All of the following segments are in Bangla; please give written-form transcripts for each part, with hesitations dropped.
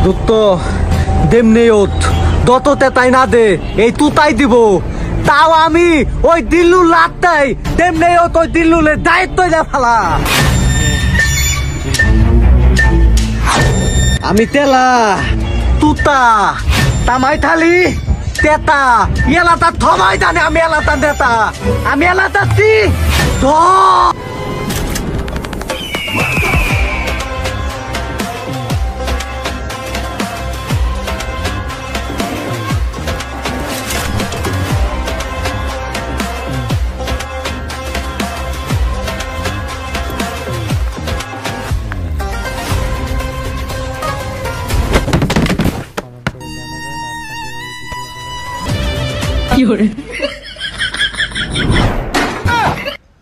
দুঃখ দেমনে দততে তাই না দে এই তুতাই দিব তাও আমি ওই দিল্লু লাটটাই তেমনে ওই দিল্লুলে দায়িত্ব না ফেলা আমি তেলা তুতা তামাই থালি তেতা এলাতা থমাই জানে আমি এলাতা নেতা আমি এলাতা তি তো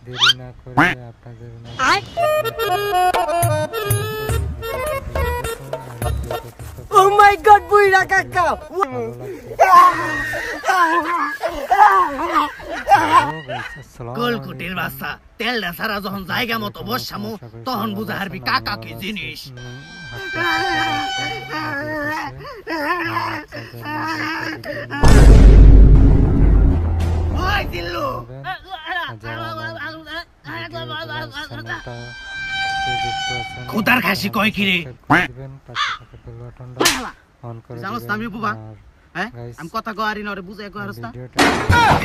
দেরি না করে আপনাদের ও মাই গড বুইরা কাকা গোলকুটির বাচ্চা তেলটা সারা যখন জায়গা মতো বসামো তখন বুঝা হারবি কাকা কি জিনিস খুদার খাসি কয় কিরে জানোস না আমি বুবা আমি কথা কয়ারি না রে বুঝাই কয়ারস না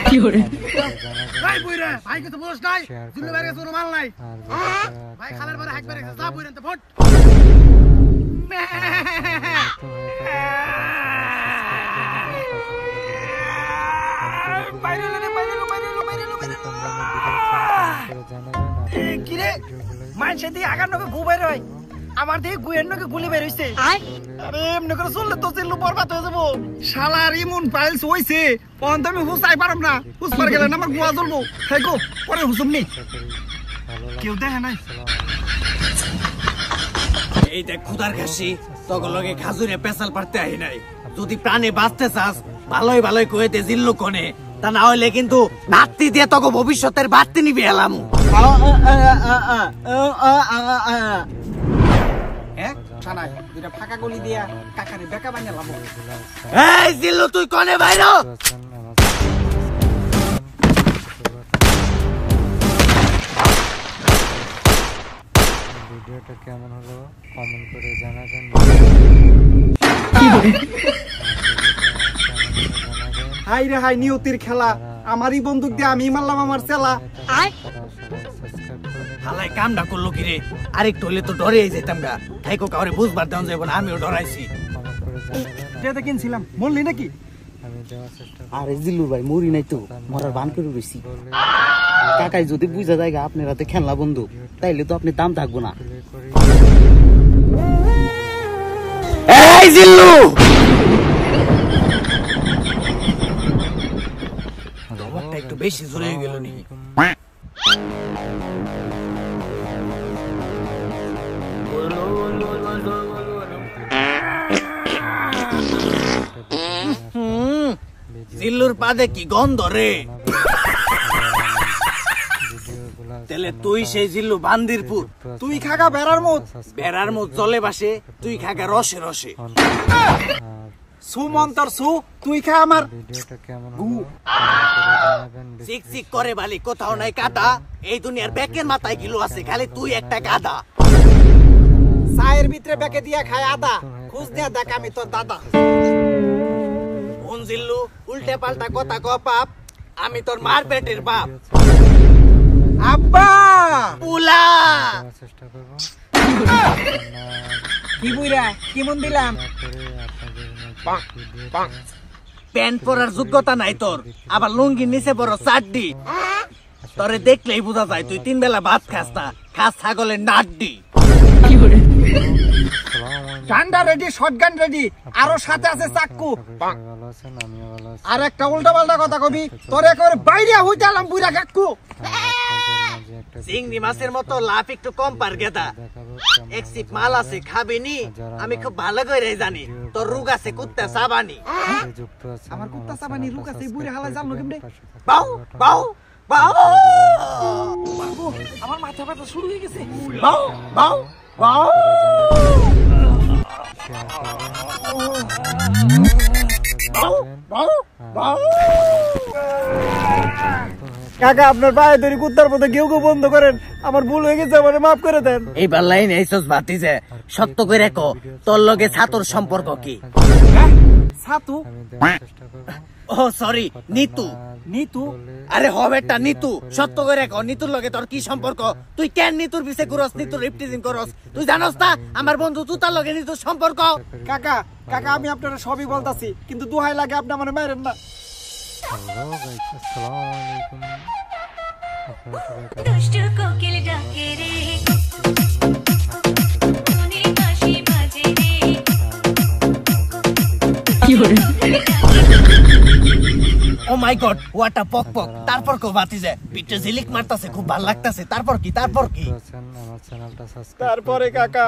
কি করে ভাই বইরা ভাই কিছু বলছ নাই জুলে বাইরে কোনো মাল নাই ভাই খালের পরে হাক বেরে যা বইরেন তো ফট কিরে মানছে দিয়ে আগার নকে গু বের হয় আমার দিয়ে গুয়ের নকে গুলি বের হইছে আরে এমনি করে চললে তো চিল্লু বরবাদ হয়ে যাবো শালার ইমুন পাইলস হইছে পন তুমি হুসাই পারম না হুস পার গেলে আমার গুয়া জ্বলবো থাকো পরে হুসুমনি কেউ দেখে নাই এই দেখ খুদার খাসি তখন লগে খাজুরে পেশাল পারতে আহি নাই যদি প্রাণে বাঁচতে চাস ভালোই ভালোই কয়ে দে জিল্লু কোনে তা না হইলে কিন্তু নাতি দিয়ে তোকে ভবিষ্যতের বাড়তি নিবি এলাম ফাঁকা গলি দিয়া কাকারে বেকা বানালাম এই জিল্লু তুই কোনে বাইরো ভিডিওটা কেমন হলো কমেন্ট করে জানাবেন হাই রে হাই নিয়তির খেলা আমারই বন্দুক দিয়ে আমি মারলাম আমার চেলা হালাই কামটা করলো কি রে আরেকটু হইলে তো ডরে যেতাম গা খাইকো কাউরে বুঝবার দেওয়া যাবে না আমিও ডরাইছি যেটা কিনছিলাম বললি নাকি আরে জিল্লু ভাই মরি নাই তো মরার বান করে রয়েছি কাকাই যদি বুঝা যায় আপনার হাতে খেলনা বন্ধু তাইলে তো আপনি দাম থাকবো না এই জিল্লু দমকটা একটু বেশি জোরে হয়ে গেল নি জিল্লুর পাদে কি গন্ধ রে তেলে তুই সেই জিল্লু বান্দিরপুর তুই খাগা বেড়ার মুখ জলে বাসে তুই খাগা রসে রসে সুমন্তর সু তুই খা আমার চিক চিক করে বালি কোথাও নাই কাদা এই দুনিয়ার ব্যাকের মাথায় গিলো আছে খালি তুই একটা গাদা চায়ের ভিতরে ব্যাকে দিয়া খায় আদা খুঁজ দিয়া দেখ আমি তোর দাদা জিল্লু উল্টে পাল্টা কথা ক পাপ আমি তোর মার পেটের বাপ আব্বা পুলা কি বুইরা কেমন দিলাম প্যান্ট পরার যোগ্যতা নাই তোর আবার লুঙ্গির নিচে বড় চাড্ডি তোরে দেখলেই বোঝা যায় তুই 3 বেলা ভাত খাস না খাস ছাগলের নাড্ডি ঠান্ডা রেডি শটগান রেডি আরো সাথে আছে চাক্কু আর একটা উল্টা পাল্টা কথা কবি তোর একেবারে বাইরে হইতে আলাম বুইরা কাক্কু চিংড়ি মাছের মতো লাভ একটু কম পার গেদা এক সিপ মাল আছে খাবি নি আমি খুব ভালো করে জানি তোর রোগ আছে কুত্তা সাবানি আমার কুত্তা সাবানি রোগ আছে বুইরা হালা জানো কেমনে বাউ বাউ বাউ আমার মাথা ব্যথা শুরু হয়ে গেছে বাউ বাউ বাউ কাকা আপনার পায়ে ধরে কুত্তার মতো কেউ কেউ বন্ধ করেন, আমার ভুল হয়ে গেছে, আমার মাফ করে দেন। এইবার লাইন এইসব বাতিছে, সত্য করে রেখো তোর লগে ছাতুর সম্পর্ক কি? ছাতু? আমি দেওয়ার চেষ্টা করবো। ও সরি, নিতু। নিতু? আরে হবেটা নিতু, সত্য করে রেখো নিতুর লগে তোর কি সম্পর্ক? তুই কেন নিতুর পিছে ঘুরস, নিতুর রিপ্রেজেন্ট করস? তুই জানোস না আমার বন্ধু তুতার লগে নিতুর সম্পর্ক? কাকা কাকা আমি আপনারা সবই বলতাছি, কিন্তু দোহাই লাগে আপনি আমার মারেন না। হ্যালো গাইস, আসসালামু আলাইকুম। আপনারা সবাই কেমন দুষ্টু কোকিল ডাকে রে, মনে বাঁশি বাজে রে। ও মাই গড, হোয়াট আ পক পক। তারপর কো বাতিছে, পিঠে ঝিলিক মারতাছে, খুব ভালো লাগতাছে। তারপর কি? তারপর কি? আছেন? আমার চ্যানেলটা সাবস্ক্রাইব তারপরে কাকা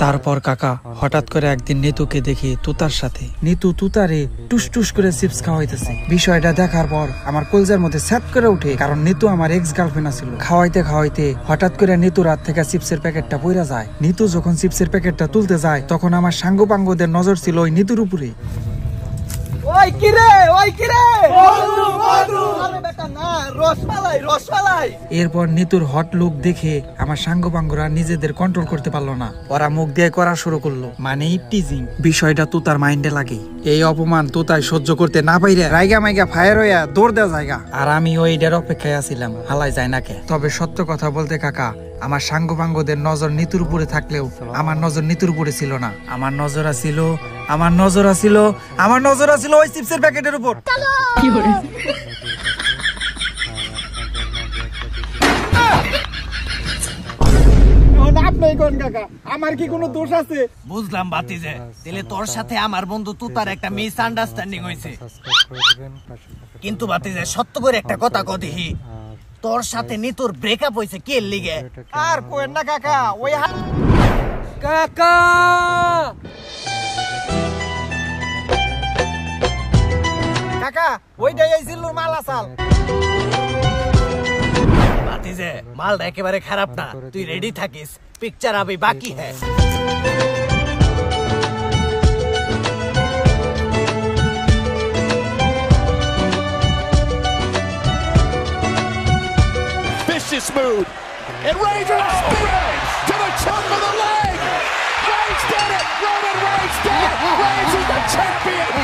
তারপর কাকা হঠাৎ করে একদিন নিতুকে দেখি তুতার সাথে। নিতু তুতারে টুস টুস করে চিপস খাওয়াইতেছে। বিষয়টা দেখার পর আমার কলজার মধ্যে স্যাপ করে উঠে, কারণ নিতু আমার এক্স গার্লফ্রেন্ড ছিল। খাওয়াইতে খাওয়াইতে হঠাৎ করে নিতুর হাত থেকে চিপসের প্যাকেটটা পড়ে যায়। নিতু যখন চিপসের প্যাকেটটা তুলতে যায়, তখন আমার সাঙ্গপাঙ্গদের নজর ছিল ওই নিতুর উপরে। ওই কিরে, ওই কিরে, বন্ধু বন্ধু, আরে বেটা না, রসমালাই রসমালাই। এরপর নিতুর হট লুক দেখে আমার সাঙ্গপাঙ্গরা নিজেদের কন্ট্রোল করতে পারলো না, ওরা মুখ দিয়ে করা শুরু করলো, মানে টিজিং। বিষয়টা তুতার মাইন্ডে লাগে। এই অপমান তুতাই সহ্য করতে না পাইরে রাইগা মাইগা ফায়ার হইয়া দৌড় দেওয়া জায়গা। আর আমি ওইটার অপেক্ষায় আছিলাম, হালাই যায় না কে। তবে সত্য কথা বলতে কাকা, আমার সাঙ্গপাঙ্গদের নজর নিতুর উপরে থাকলেও আমার নজর নিতুর উপরে ছিল না। আমার নজর আছিল ওই চিপসের প্যাকেটের উপর। আপনি কোন কাকা, আমার কি কোনো দোষ আছে? বুঝলাম বাতিছে, তাহলে তোর সাথে আমার বন্ধু তুতার একটা মিস আন্ডারস্ট্যান্ডিং হয়েছে। সাবস্ক্রাইব করে দিবেন, পাশে থাকা কিন্তু বাতিছে সত্য করে একটা কথা কদিহি, আর তোর সাথে নিতুর ব্রেকআপ হয়েছে কে লিগে? আর কোয়েন না কাকা, ওই কাকা কাকা ওইটাই এই জিল্লুর মালা চাল। বাতিছে মালটা একেবারে খারাপ না, তুই রেডি থাকিস, পিকচার আবি বাকি হ্যাঁ। Vicious move. And Reigns with a spear to the top of the leg. Reigns did it. Roman Reigns did it. Reigns is the champion.